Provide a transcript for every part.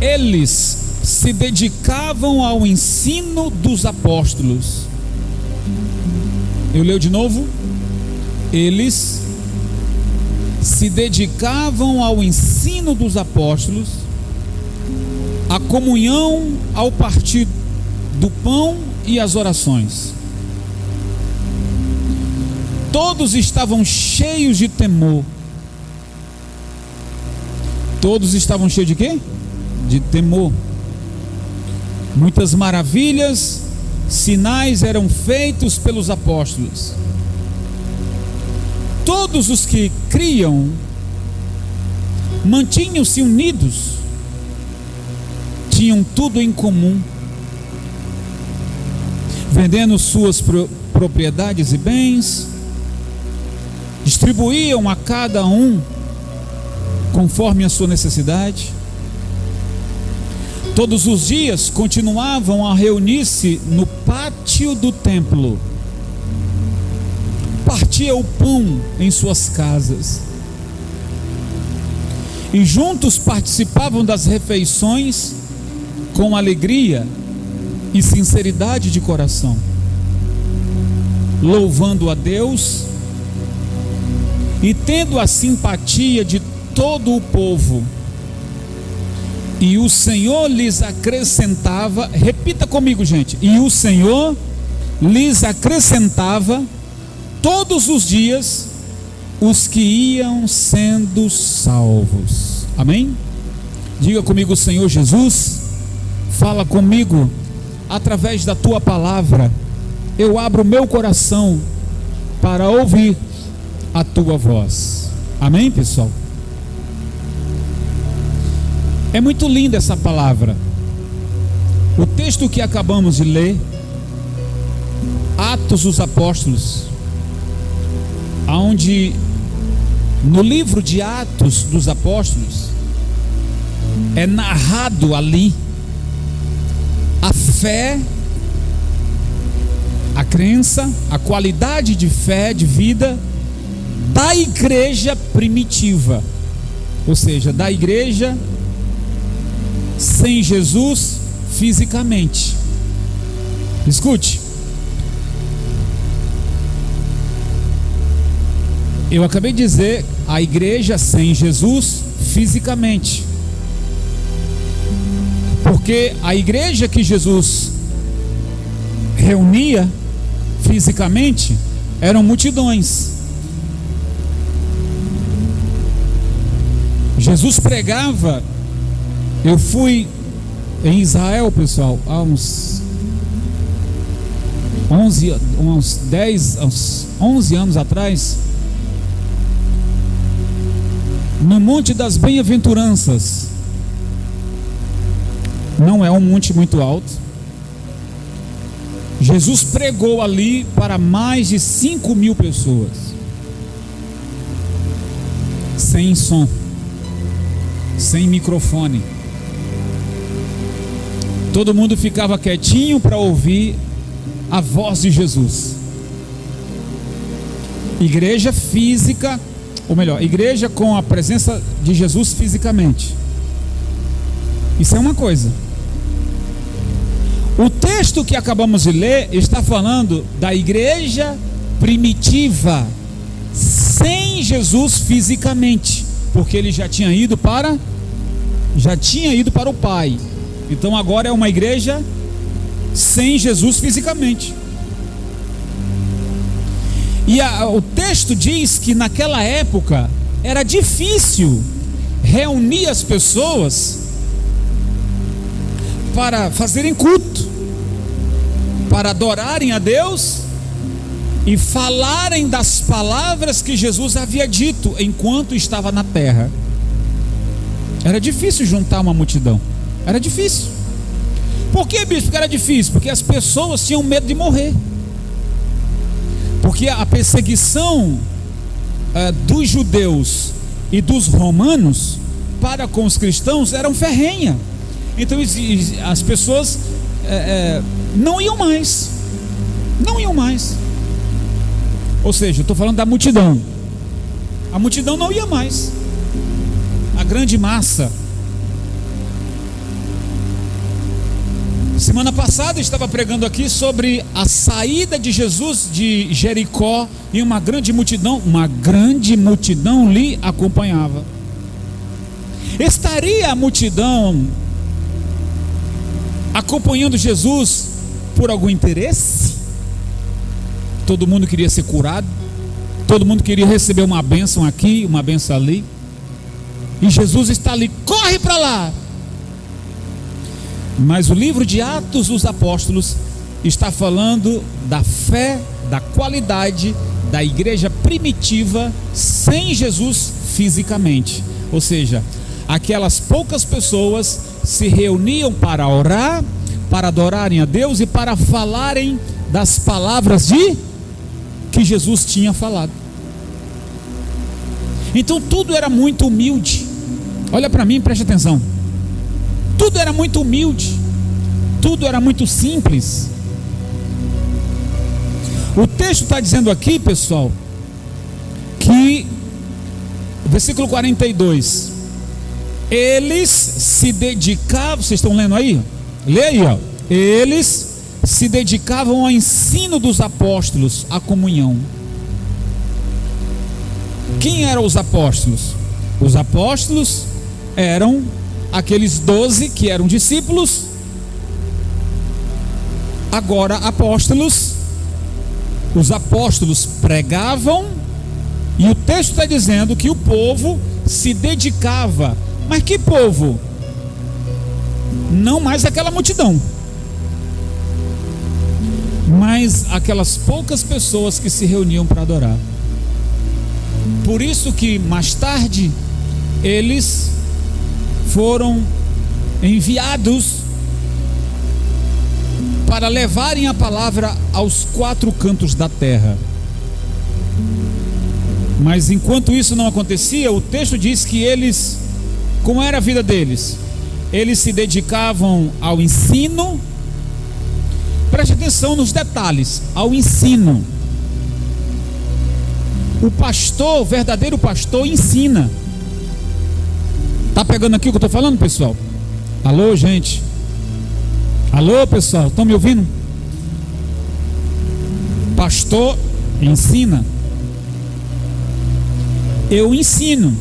Eles se dedicavam ao ensino dos apóstolos. Eu leio de novo. Eles se dedicavam ao ensino dos apóstolos, à comunhão, ao partir do pão e às orações. Todos estavam cheios de temor. Todos estavam cheios de quê? De temor. Muitas maravilhas, sinais eram feitos pelos apóstolos. Todos os que criam mantinham-se unidos, tinham tudo em comum, vendendo suas propriedades e bens, distribuíam a cada um conforme a sua necessidade. Todos os dias continuavam a reunir-se no pátio do templo, partia o pão em suas casas, e juntos participavam das refeições com alegria e sinceridade de coração, louvando a Deus e tendo a simpatia de todo o povo. E o Senhor lhes acrescentava, repita comigo, gente, e o Senhor lhes acrescentava todos os dias os que iam sendo salvos. Amém? Diga comigo: Senhor Jesus, fala comigo através da tua palavra. Eu abro o meu coração para ouvir a tua voz. Amém, pessoal? É muito linda essa palavra. O texto que acabamos de ler, Atos dos Apóstolos, onde no livro de Atos dos Apóstolos é narrado ali a fé, a crença, a qualidade de fé, de vida da igreja primitiva, ou seja, da igreja sem Jesus fisicamente. Escute, eu acabei de dizer a igreja sem Jesus fisicamente, porque a igreja que Jesus reunia fisicamente eram multidões. Jesus pregava. Eu fui em Israel, pessoal, há uns 11 anos atrás, no Monte das Bem-aventuranças. Não é um monte muito alto. Jesus pregou ali para mais de 5.000 pessoas, sem som, sem microfone. Todo mundo ficava quietinho para ouvir a voz de Jesus. Igreja física, ou melhor, igreja com a presença de Jesus fisicamente. Isso é uma coisa. O texto que acabamos de ler está falando da igreja primitiva, sem Jesus fisicamente, porque ele já tinha ido para o Pai. Então agora é uma igreja sem Jesus fisicamente. E o texto diz que naquela época era difícil reunir as pessoas para fazerem culto, para adorarem a Deus e falarem das palavras que Jesus havia dito enquanto estava na terra. Era difícil juntar uma multidão. Era difícil. Por que, bispo, que era difícil? Porque as pessoas tinham medo de morrer. Porque a perseguição dos judeus e dos romanos para com os cristãos eram ferrenha. Então as pessoas não iam mais. Não iam mais. Ou seja, eu estou falando da multidão. A multidão não ia mais. A grande massa. Semana passada eu estava pregando aqui sobre a saída de Jesus de Jericó e uma grande multidão lhe acompanhava. Estaria a multidão acompanhando Jesus por algum interesse? Todo mundo queria ser curado, todo mundo queria receber uma bênção aqui, uma bênção ali, e Jesus está ali, corre para lá. Mas o livro de Atos dos Apóstolos está falando da fé, da qualidade da igreja primitiva sem Jesus fisicamente. Ou seja, aquelas poucas pessoas se reuniam para orar, para adorarem a Deus e para falarem das palavras que Jesus tinha falado. Então tudo era muito humilde. Olha para mim, preste atenção. Tudo era muito humilde, tudo era muito simples. O texto está dizendo aqui, pessoal, que, versículo 42, eles se dedicavam, vocês estão lendo aí? Lê aí, ó. Eles se dedicavam ao ensino dos apóstolos, à comunhão. Quem eram os apóstolos? Os apóstolos eram aqueles 12 que eram discípulos, agora apóstolos. Os apóstolos pregavam, e o texto está dizendo que o povo se dedicava. Mas que povo? Não mais aquela multidão, mas aquelas poucas pessoas que se reuniam para adorar. Por isso que mais tarde eles foram enviados para levarem a palavra aos 4 cantos da terra. Mas enquanto isso não acontecia, o texto diz que eles, como era a vida deles? Eles se dedicavam ao ensino. Preste atenção nos detalhes, ao ensino. O pastor, o verdadeiro pastor, ensina. Tá pegando aqui o que eu estou falando, pessoal? Alô, gente? Alô, pessoal? Estão me ouvindo? Pastor ensina. Eu ensino.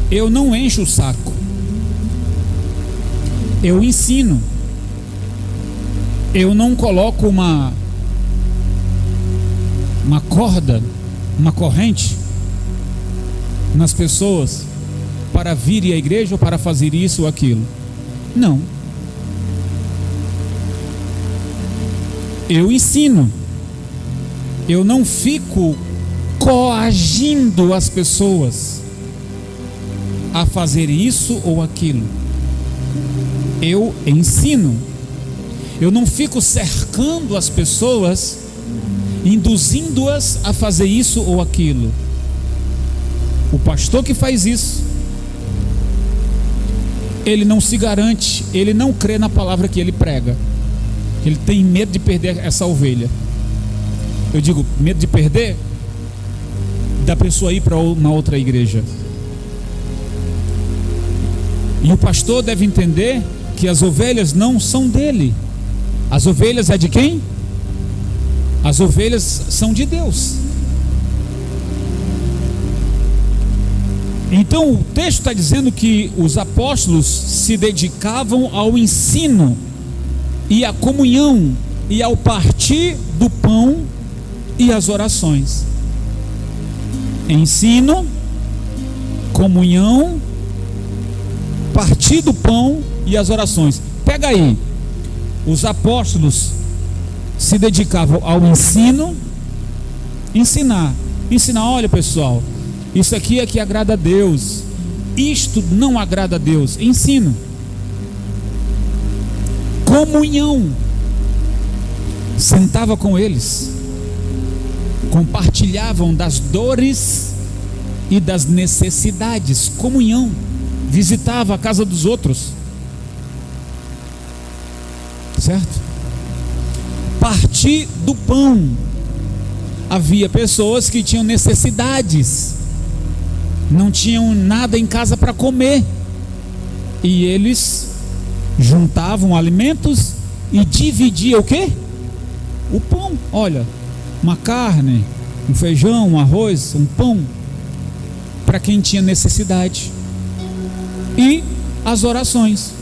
Eu não encho o saco. Eu ensino. Eu não coloco uma corda, uma corrente nas pessoas para vir à igreja ou para fazer isso ou aquilo. Não. Eu ensino. Eu não fico coagindo as pessoas a fazer isso ou aquilo. Eu ensino. Eu não fico cercando as pessoas, induzindo-as a fazer isso ou aquilo. O pastor que faz isso, ele não se garante, ele não crê na palavra que ele prega. Ele tem medo de perder essa ovelha. Eu digo, medo de perder da pessoa ir para uma outra igreja. E o pastor deve entender que as ovelhas não são dele. As ovelhas é de quem? As ovelhas são de Deus. Então o texto está dizendo que os apóstolos se dedicavam ao ensino e à comunhão e ao partir do pão e às orações. Ensino, comunhão, partir do pão e as orações. Pega aí. Os apóstolos se dedicavam ao ensino, ensinar. Olha, pessoal, isso aqui é que agrada a Deus, isto não agrada a Deus. Ensino. Comunhão. Sentava com eles, compartilhavam das dores e das necessidades. Comunhão. Visitava a casa dos outros, certo? Partir do pão. Havia pessoas que tinham necessidades, não tinham nada em casa para comer, e eles juntavam alimentos e dividia o quê? O pão. Olha, uma carne, um feijão, um arroz, um pão, para quem tinha necessidade. E as orações.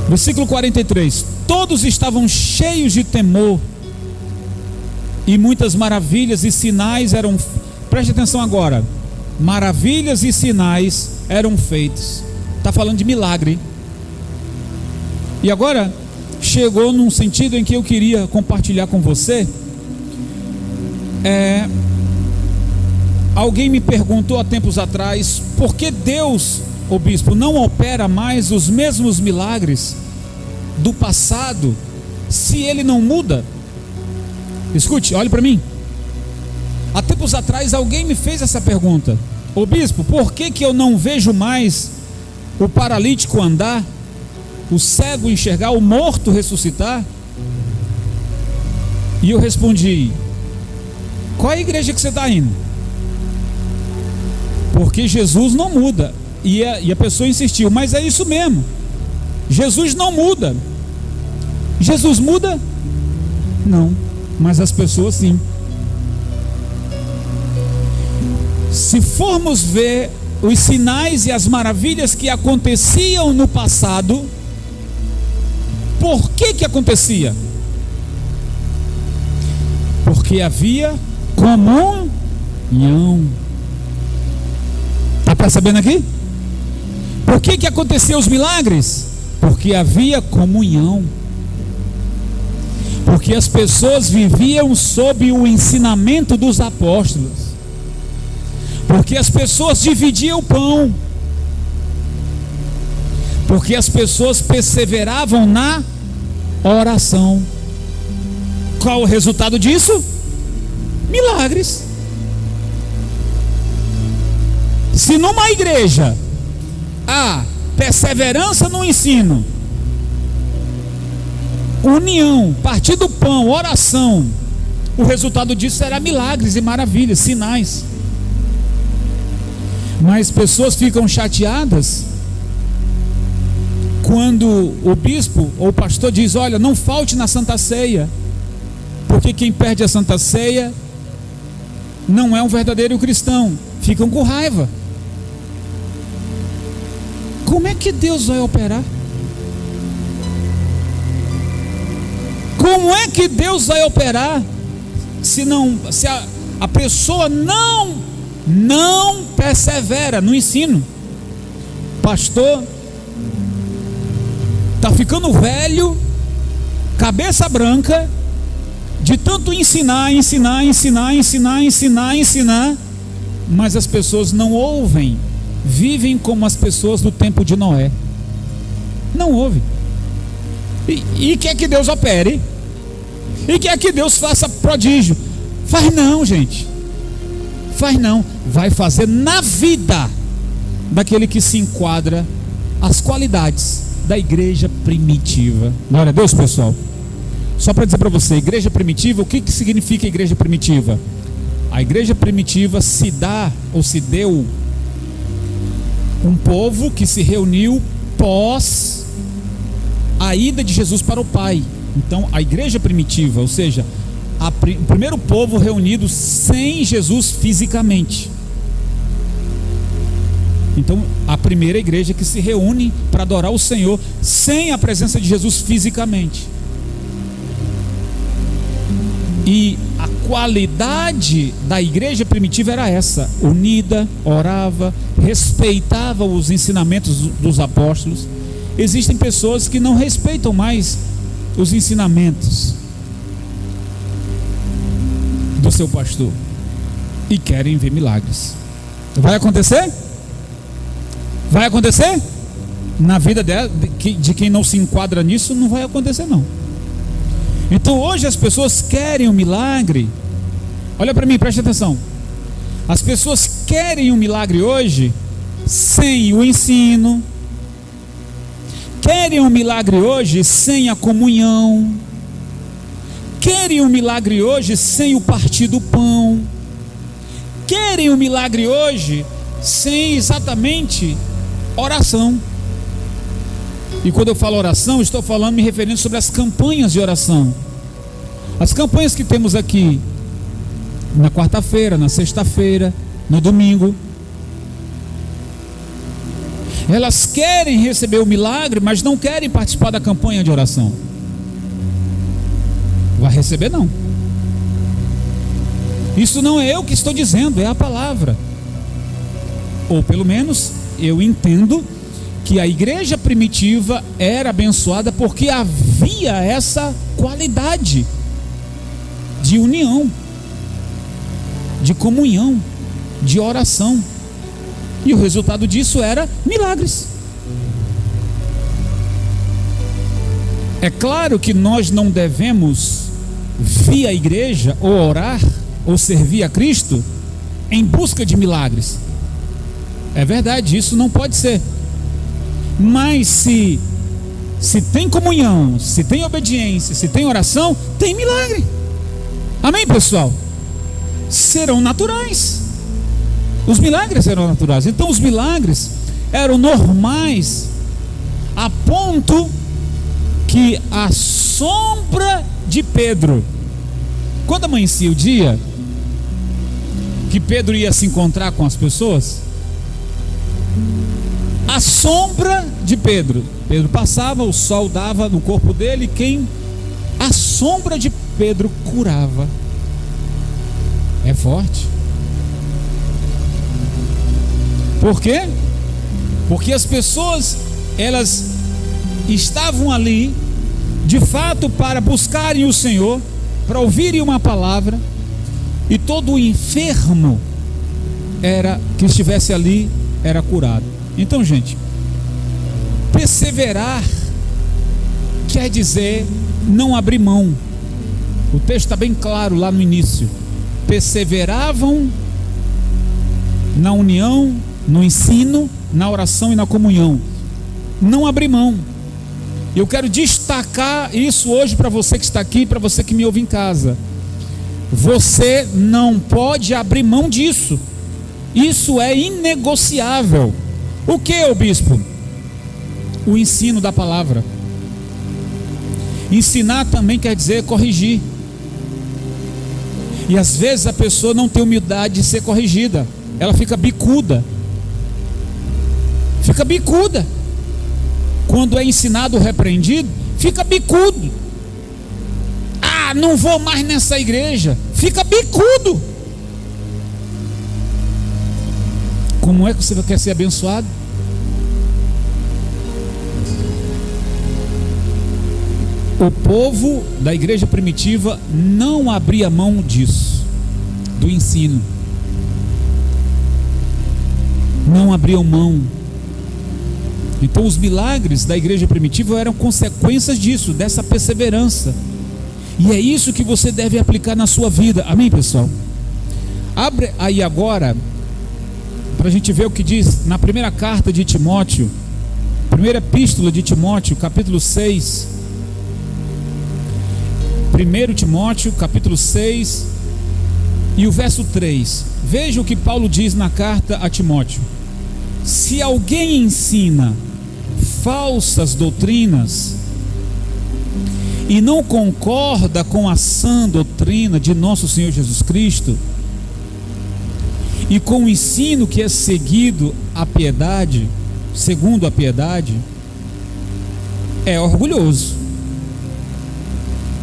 Versículo 43. Todos estavam cheios de temor, e muitas maravilhas e sinais eram... Preste atenção agora. Maravilhas e sinais eram feitos. Está falando de milagre. E agora chegou num sentido em que eu queria compartilhar com você. Alguém me perguntou há tempos atrás, por que Deus, o bispo, não opera mais os mesmos milagres do passado, se ele não muda? Escute, olhe para mim. Há tempos atrás alguém me fez essa pergunta: ô bispo, por que eu não vejo mais o paralítico andar, o cego enxergar, o morto ressuscitar? E eu respondi: qual é a igreja que você está indo? Porque Jesus não muda. E a pessoa insistiu: mas é isso mesmo, Jesus não muda. Jesus muda? Não, mas as pessoas sim. Se formos ver os sinais e as maravilhas que aconteciam no passado, por que acontecia? Porque havia comunhão. Está percebendo aqui? Por que aconteciam os milagres? Porque havia comunhão. Porque as pessoas viviam sob o ensinamento dos apóstolos. Porque as pessoas dividiam o pão. Porque as pessoas perseveravam na oração. Qual o resultado disso? Milagres. Se numa igreja há perseverança no ensino, união, partir do pão, oração, o resultado disso será milagres e maravilhas, sinais. Mas pessoas ficam chateadas quando o bispo ou o pastor diz: olha, não falte na Santa Ceia, porque quem perde a Santa Ceia não é um verdadeiro cristão. Ficam com raiva. Como é que Deus vai operar? Como é que Deus vai operar se a pessoa não persevera no ensino? Pastor está ficando velho, cabeça branca, de tanto ensinar, mas as pessoas não ouvem, vivem como as pessoas do tempo de Noé. Não ouvem. E quer que Deus opere? E quer que Deus faça prodígio? Faz não, gente. Faz não. Vai fazer na vida daquele que se enquadra as qualidades da igreja primitiva. Glória a Deus, pessoal. Só para dizer para você, igreja primitiva, o que significa igreja primitiva? A igreja primitiva se deu um povo que se reuniu pós a ida de Jesus para o Pai. Então, a igreja primitiva, ou seja, o primeiro povo reunido sem Jesus fisicamente. Então, a primeira igreja que se reúne para adorar o Senhor sem a presença de Jesus fisicamente. E a qualidade da igreja primitiva era essa: unida, orava, respeitava os ensinamentos dos apóstolos. Existem pessoas que não respeitam mais os ensinamentos do seu pastor e querem ver milagres. Vai acontecer? Vai acontecer? Na vida de quem não se enquadra nisso, não vai acontecer não. Então hoje as pessoas querem um milagre. Olha para mim, preste atenção. As pessoas querem um milagre hoje sem o ensino. Querem um milagre hoje sem a comunhão. Querem um milagre hoje sem o partir do pão. Querem um milagre hoje sem exatamente oração. E quando eu falo oração, estou falando me referindo sobre as campanhas de oração. As campanhas que temos aqui na quarta-feira, na sexta-feira, no domingo. Elas querem receber o milagre, mas não querem participar da campanha de oração. Vai receber não. Isso não é eu que estou dizendo, é a palavra. Ou pelo menos eu entendo que a igreja primitiva era abençoada porque havia essa qualidade de união, de comunhão, de oração. E o resultado disso era milagres. É claro que nós não devemos vir à igreja ou orar ou servir a Cristo em busca de milagres. É verdade, isso não pode ser. Mas se tem comunhão, se tem obediência, se tem oração, tem milagre. Amém, pessoal? Serão naturais. Os milagres eram naturais. Então os milagres eram normais, a ponto que a sombra de Pedro, quando amanhecia o dia que Pedro ia se encontrar com as pessoas, a sombra de Pedro passava, o sol dava no corpo dele, a sombra de Pedro curava. É forte. Por quê? Porque as pessoas, elas estavam ali, de fato, para buscarem o Senhor, para ouvirem uma palavra, e todo o enfermo que estivesse ali era curado. Então, gente, perseverar quer dizer não abrir mão. O texto está bem claro lá no início. Perseveravam na união, no ensino, na oração e na comunhão. Não abrir mão. Eu quero destacar isso hoje para você que está aqui, para você que me ouve em casa. Você não pode abrir mão disso. Isso é inegociável. O que, ô bispo? O ensino da palavra. Ensinar também quer dizer corrigir. E às vezes a pessoa não tem humildade de ser corrigida. Ela fica bicuda. Fica bicuda. Quando é ensinado ou repreendido, fica bicudo. Ah, não vou mais nessa igreja. Fica bicudo. Como é que você quer ser abençoado? O povo da igreja primitiva não abria mão disso, do ensino. Não abriam mão. Então os milagres da igreja primitiva eram consequências disso, dessa perseverança. E é isso que você deve aplicar na sua vida. Amém, pessoal? Abre aí agora, para a gente ver o que diz na primeira carta de Timóteo, primeira epístola de Timóteo, capítulo 6. 1 Timóteo, capítulo 6, e o verso 3. Veja o que Paulo diz na carta a Timóteo. Se alguém ensina falsas doutrinas e não concorda com a sã doutrina de nosso Senhor Jesus Cristo, e com o ensino que é seguido a piedade, segundo a piedade, é orgulhoso,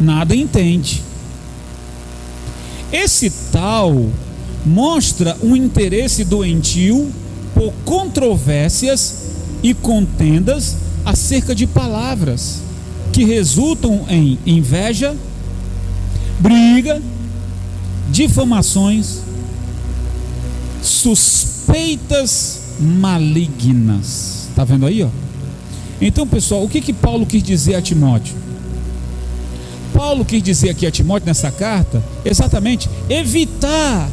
nada entende. Esse tal mostra um interesse doentio por controvérsias e contendas acerca de palavras que resultam em inveja, briga, difamações, suspeitas malignas. Está vendo aí, ó? Então, pessoal, o que Paulo quis dizer a Timóteo? Paulo quis dizer aqui a Timóteo nessa carta, exatamente, evitar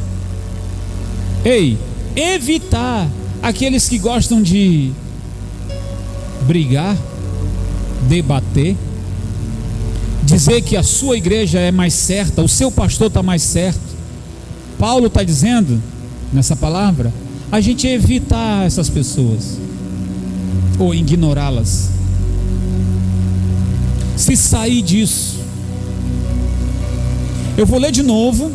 aqueles que gostam de brigar, debater, dizer que a sua igreja é mais certa, o seu pastor está mais certo. Paulo está dizendo nessa palavra, a gente evitar essas pessoas ou ignorá-las. se sair disso. Eu vou ler de novo,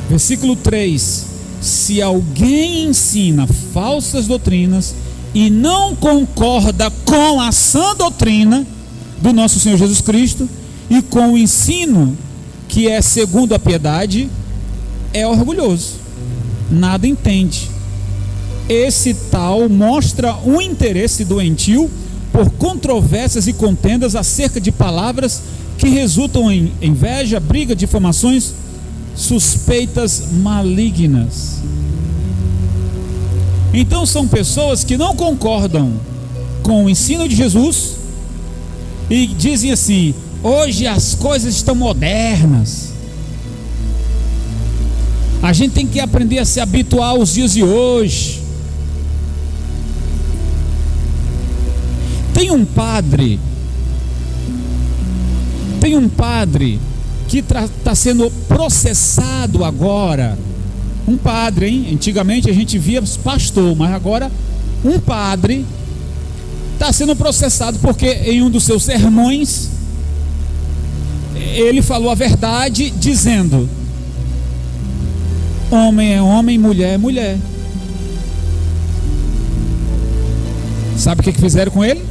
versículo 3: se alguém ensina falsas doutrinas e não concorda com a sã doutrina do nosso Senhor Jesus Cristo e com o ensino que é segundo a piedade, é orgulhoso, nada entende. Esse tal mostra um interesse doentio por controvérsias e contendas acerca de palavras que resultam em inveja, briga, difamações, suspeitas malignas. Então são pessoas que não concordam com o ensino de Jesus e dizem assim: hoje as coisas estão modernas, a gente tem que aprender a se habituar aos dias de hoje. Tem um padre que está sendo processado agora. Um padre, hein? Antigamente a gente via pastor, mas agora um padre está sendo processado porque em um dos seus sermões ele falou a verdade, dizendo: homem é homem, mulher é mulher. Sabe o que fizeram com ele?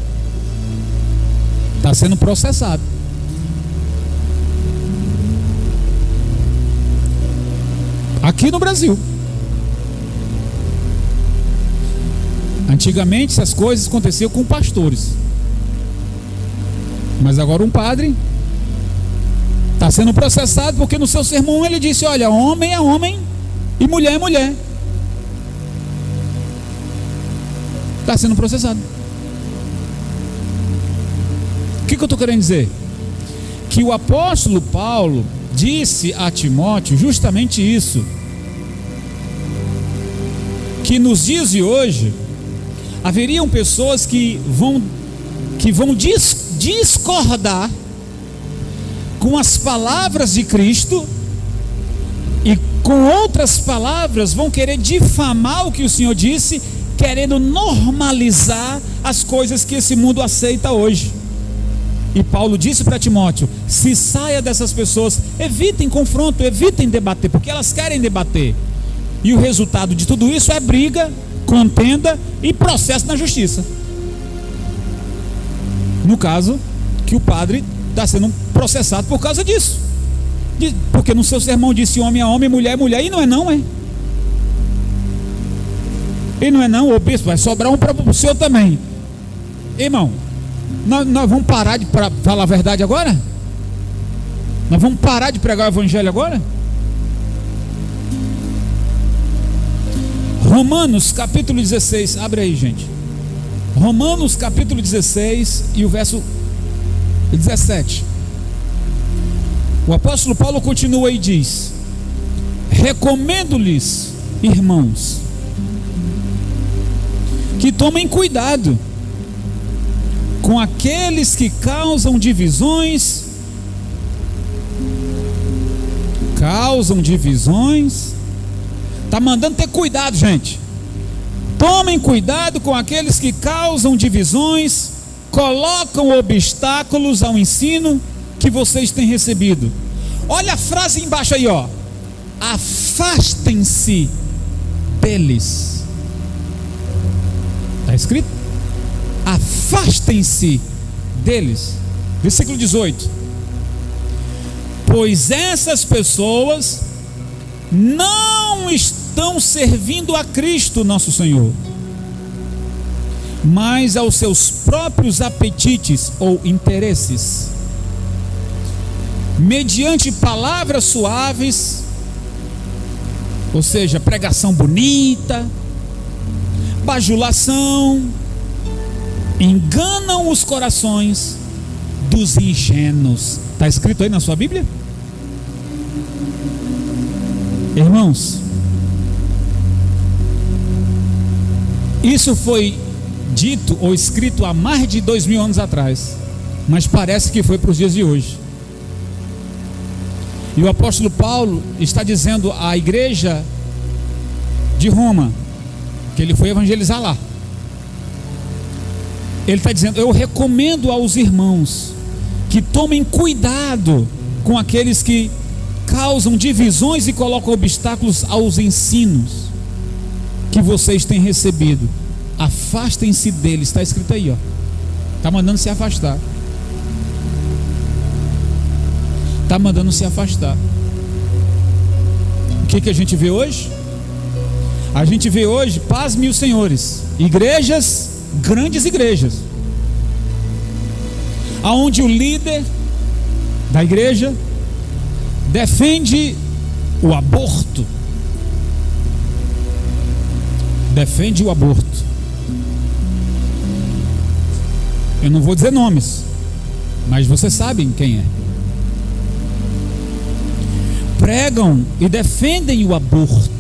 Está sendo processado. Aqui no Brasil. Antigamente essas coisas aconteciam com pastores, mas agora um padre está sendo processado porque no seu sermão ele disse: olha, homem é homem e mulher é mulher. Está sendo processado. O que eu estou querendo dizer? Que o apóstolo Paulo disse a Timóteo justamente isso, que nos dias de hoje haveriam pessoas que vão discordar com as palavras de Cristo e com outras palavras vão querer difamar o que o Senhor disse, querendo normalizar as coisas que esse mundo aceita hoje. E Paulo disse para Timóteo: se saia dessas pessoas, evitem confronto, evitem debater, porque elas querem debater. E o resultado de tudo isso é briga, contenda e processo na justiça. No caso, que o padre está sendo processado por causa disso. Porque no seu sermão disse homem é homem, mulher é mulher, e não é não, é? E não é não, ô bispo, vai sobrar um para o senhor também. Irmão, nós vamos parar de falar a verdade agora? Nós vamos parar de pregar o evangelho agora? Romanos capítulo 16, abre aí, gente. Romanos capítulo 16 e o verso 17. O apóstolo Paulo continua e diz: recomendo-lhes, irmãos, que tomem cuidado com aqueles que causam divisões. Está mandando ter cuidado, gente. Tomem cuidado com aqueles que causam divisões, colocam obstáculos ao ensino que vocês têm recebido. Olha a frase embaixo aí, ó. Afastem-se deles. Está escrito? Afastem-se deles. Versículo 18. Pois essas pessoas não estão servindo a Cristo nosso Senhor, mas aos seus próprios apetites ou interesses, mediante palavras suaves, ou seja, pregação bonita, bajulação, enganam os corações dos ingênuos. Está escrito aí na sua Bíblia? Irmãos, isso foi dito ou escrito há mais de 2000 anos atrás, mas parece que foi para os dias de hoje. E o apóstolo Paulo está dizendo à igreja de Roma que ele foi evangelizar lá. Ele está dizendo: eu recomendo aos irmãos que tomem cuidado com aqueles que causam divisões e colocam obstáculos aos ensinos que vocês têm recebido. Afastem-se deles. Está escrito aí, ó. Está mandando se afastar. Está mandando se afastar. O que a gente vê hoje? A gente vê hoje, pasme os senhores, igrejas, grandes igrejas, aonde o líder da igreja defende o aborto. Defende o aborto. Eu não vou dizer nomes, mas vocês sabem quem é. Pregam e defendem o aborto.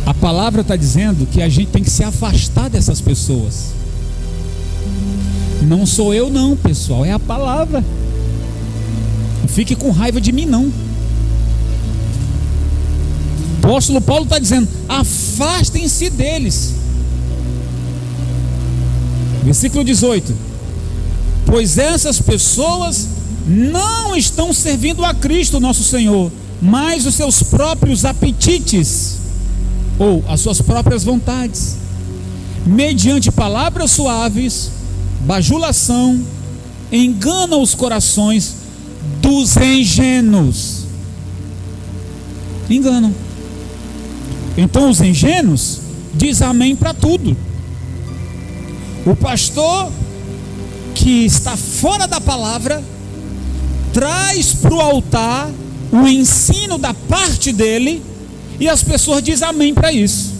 A palavra está dizendo que a gente tem que se afastar dessas pessoas. Não sou eu não, pessoal, é a palavra. Não fique com raiva de mim não. O apóstolo Paulo está dizendo: afastem-se deles. Versículo 18: pois essas pessoas não estão servindo a Cristo nosso Senhor, mas os seus próprios apetites, ou as suas próprias vontades, mediante palavras suaves, bajulação, enganam os corações dos ingênuos. Enganam. Então os ingênuos diz amém para tudo. O pastor que está fora da palavra traz para o altar o ensino da parte dele, e as pessoas dizem amém para isso.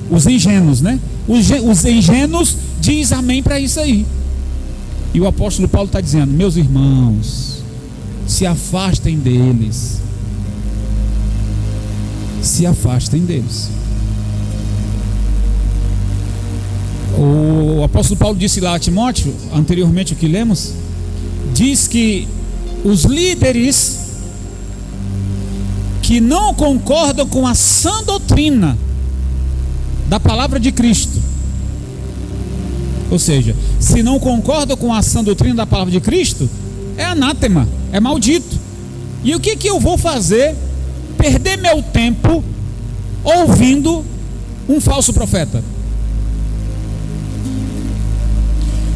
Os ingênuos, né? Os ingênuos dizem amém para isso aí. E o apóstolo Paulo está dizendo: meus irmãos, se afastem deles. Se afastem deles. O apóstolo Paulo disse lá a Timóteo, anteriormente o que lemos, diz que os líderes que não concordam com a sã doutrina da palavra de Cristo, ou seja, se não concordam com a sã doutrina da palavra de Cristo, é anátema, é maldito. E o que eu vou fazer? Perder meu tempo ouvindo um falso profeta.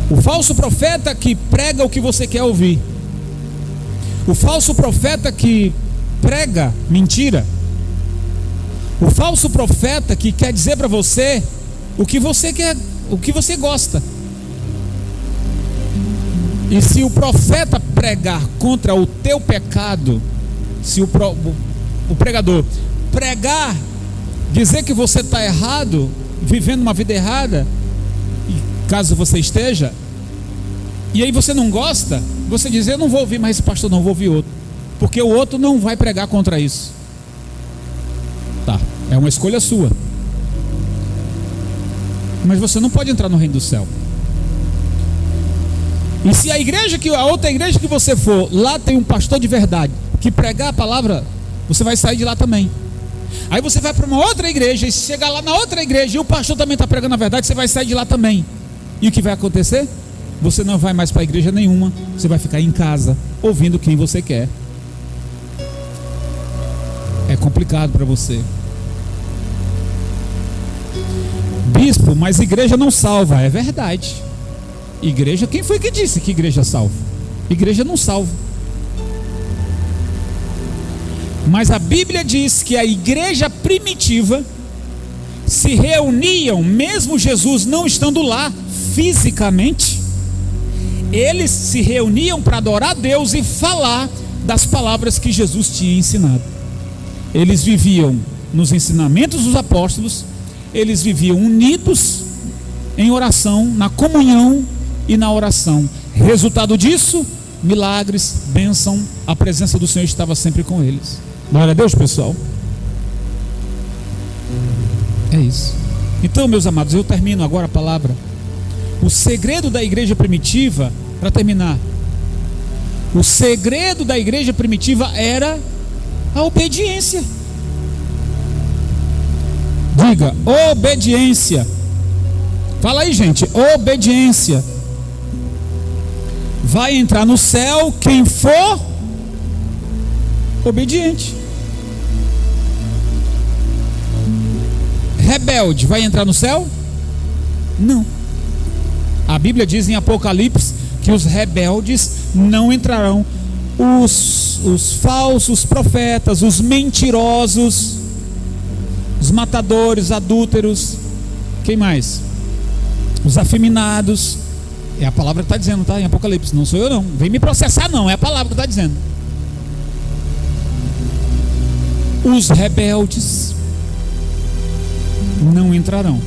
O falso profeta que prega o que você quer ouvir. O falso profeta que prega mentira. O falso profeta que quer dizer para você o que você quer, o que você gosta. E se o profeta pregar contra o teu pecado, se o pregador pregar, dizer que você está errado, vivendo uma vida errada, e caso você esteja, e aí você não gosta, você diz: eu não vou ouvir mais esse pastor, não, vou ouvir outro, porque o outro não vai pregar contra isso. Tá, é uma escolha sua, mas você não pode entrar no reino do céu. E se a outra igreja que você for, lá tem um pastor de verdade que pregar a palavra, você vai sair de lá também. Aí você vai para uma outra igreja, e se chegar lá na outra igreja e o pastor também está pregando a verdade, você vai sair de lá também. E o que vai acontecer? Você não vai mais para a igreja nenhuma, você vai ficar em casa ouvindo quem você quer. É complicado para você. Bispo, mas igreja não salva. É verdade. Igreja, quem foi que disse que igreja salva? Igreja não salva. Mas a Bíblia diz que a igreja primitiva se reuniam, mesmo Jesus não estando lá fisicamente, eles se reuniam para adorar a Deus e falar das palavras que Jesus tinha ensinado. Eles viviam nos ensinamentos dos apóstolos, eles viviam unidos em oração, na comunhão e na oração. Resultado disso, milagres, bênção, a presença do Senhor estava sempre com eles. Glória a Deus, pessoal. É isso. Então, meus amados, eu termino agora a palavra. O segredo da igreja primitiva, para terminar, o segredo da igreja primitiva era a obediência. Diga, obediência. Fala aí, gente, obediência. Vai entrar no céu quem for obediente. Rebelde vai entrar no céu? Não. A Bíblia diz em Apocalipse que os rebeldes não entrarão. Os falsos profetas, os mentirosos, os matadores, adúlteros, quem mais? Os afeminados. É a palavra que está dizendo, tá? Em Apocalipse, não sou eu não. Vem me processar não, é a palavra que está dizendo. Os rebeldes não entrarão.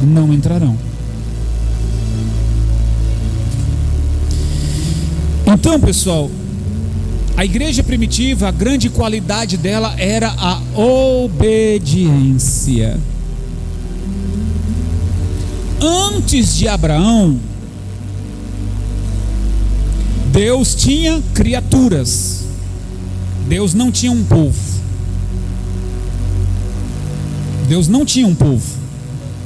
Não entrarão. Então, pessoal, a igreja primitiva, a grande qualidade dela era a obediência. Antes de Abraão, Deus tinha criaturas. Deus não tinha um povo. Deus não tinha um povo.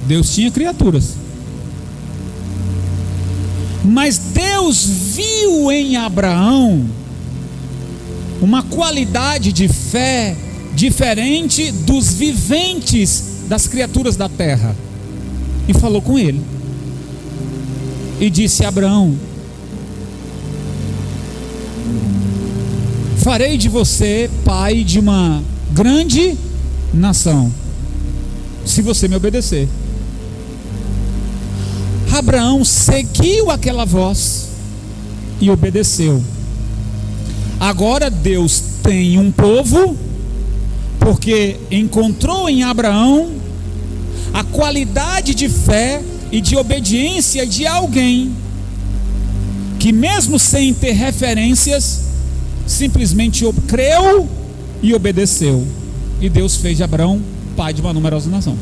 Deus tinha criaturas. Mas Deus viu em Abraão uma qualidade de fé diferente dos viventes das criaturas da terra. E falou com ele. E disse a Abraão: farei de você pai de uma grande nação, se você me obedecer. Abraão seguiu aquela voz e obedeceu. Agora Deus tem um povo, porque encontrou em Abraão a qualidade de fé e de obediência de alguém que, mesmo sem ter referências, simplesmente creu e obedeceu. E Deus fez de Abraão pai de uma numerosa nação.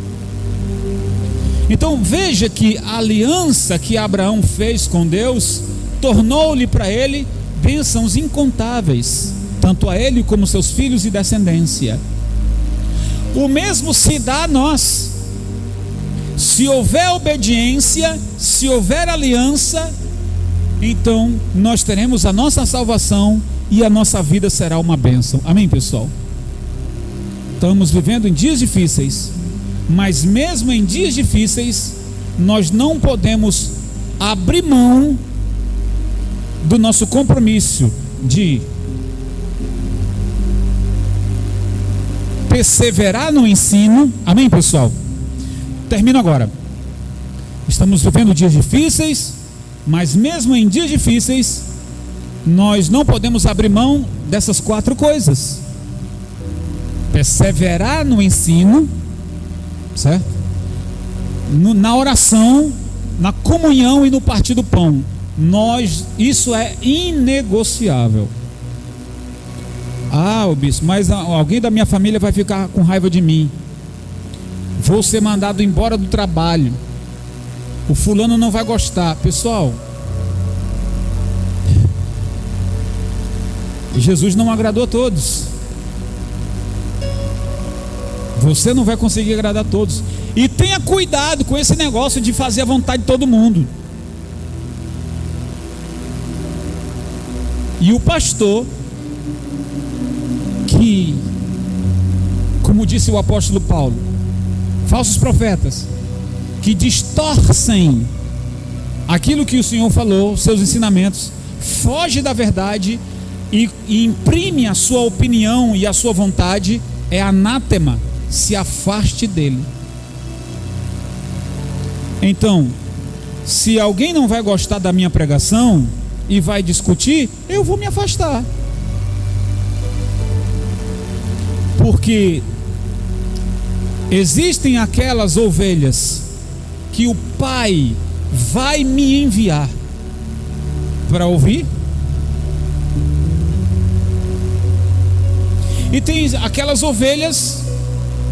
Então veja que a aliança que Abraão fez com Deus tornou-lhe para ele bênçãos incontáveis, tanto a ele como seus filhos e descendência. O mesmo se dá a nós. Se houver obediência, se houver aliança, então nós teremos a nossa salvação e a nossa vida será uma bênção. Amém, pessoal? Estamos vivendo em dias difíceis, mas mesmo em dias difíceis, nós não podemos abrir mão do nosso compromisso de perseverar no ensino. Amém, pessoal? Termino agora. Estamos vivendo dias difíceis, mas mesmo em dias difíceis, nós não podemos abrir mão dessas 4 coisas: perseverar no ensino, certo? Na oração, na comunhão e no partir do pão. Isso é inegociável. Ah, bispo, mas alguém da minha família vai ficar com raiva de mim. Vou ser mandado embora do trabalho. O fulano não vai gostar. Pessoal, Jesus não agradou a todos. Você não vai conseguir agradar a todos. E tenha cuidado com esse negócio de fazer a vontade de todo mundo. E o pastor que, como disse o apóstolo Paulo, falsos profetas que distorcem aquilo que o Senhor falou, seus ensinamentos, foge da verdade e imprime a sua opinião e a sua vontade, é anátema. Se afaste dele. Então, se alguém não vai gostar da minha pregação e vai discutir, eu vou me afastar. Porque existem aquelas ovelhas que o Pai vai me enviar para ouvir, e tem aquelas ovelhas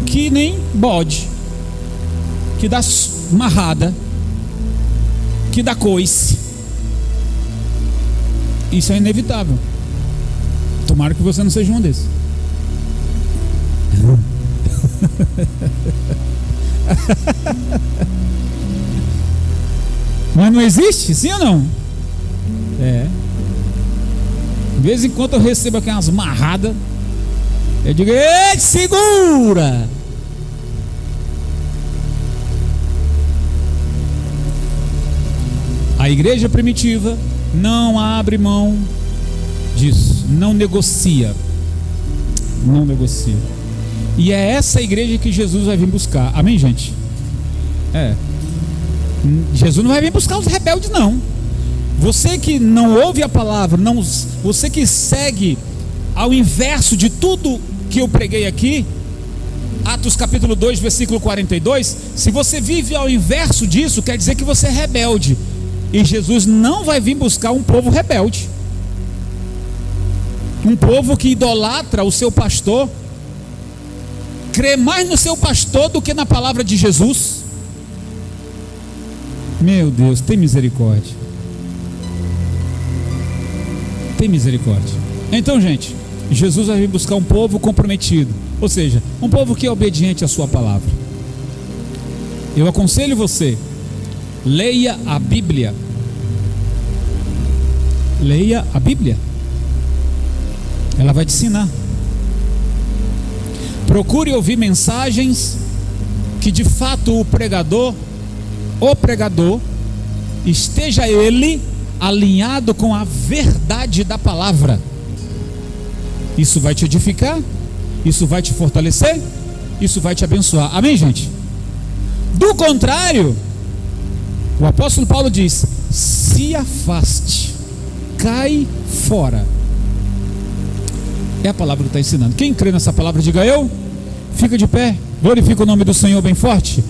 que nem bode, que dá marrada, que dá coice. Isso é inevitável. Tomara que você não seja um desses. Mas não existe? Sim ou não? É. De vez em quando eu recebo aqui umas marradas. Eu digo, ei, segura! A igreja primitiva não abre mão disso, não negocia. Não negocia. E é essa igreja que Jesus vai vir buscar. Amém, gente? Jesus não vai vir buscar os rebeldes, não. Você que não ouve a palavra, você que segue ao inverso de tudo que eu preguei aqui, Atos capítulo 2, versículo 42, se você vive ao inverso disso, quer dizer que você é rebelde. E Jesus não vai vir buscar um povo rebelde, um povo que idolatra o seu pastor, crê mais no seu pastor do que na palavra de Jesus. Meu Deus, tem misericórdia. Tem misericórdia. Então, gente, Jesus vai vir buscar um povo comprometido, ou seja, um povo que é obediente à sua palavra. Eu aconselho você, leia a Bíblia. Leia a Bíblia. Ela vai te ensinar. Procure ouvir mensagens que de fato o pregador esteja ele alinhado com a verdade da palavra. Isso vai te edificar, isso vai te fortalecer, isso vai te abençoar. Amém, gente? Do contrário, o apóstolo Paulo diz: se afaste, cai fora. É a palavra que está ensinando. Quem crê nessa palavra, diga eu. Fica de pé, glorifica o nome do Senhor bem forte.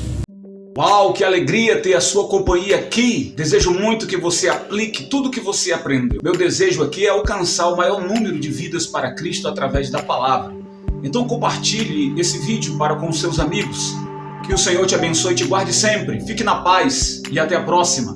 Uau, que alegria ter a sua companhia aqui. Desejo muito que você aplique tudo que você aprendeu. Meu desejo aqui é alcançar o maior número de vidas para Cristo através da palavra. Então compartilhe esse vídeo para com seus amigos. Que o Senhor te abençoe e te guarde sempre. Fique na paz e até a próxima.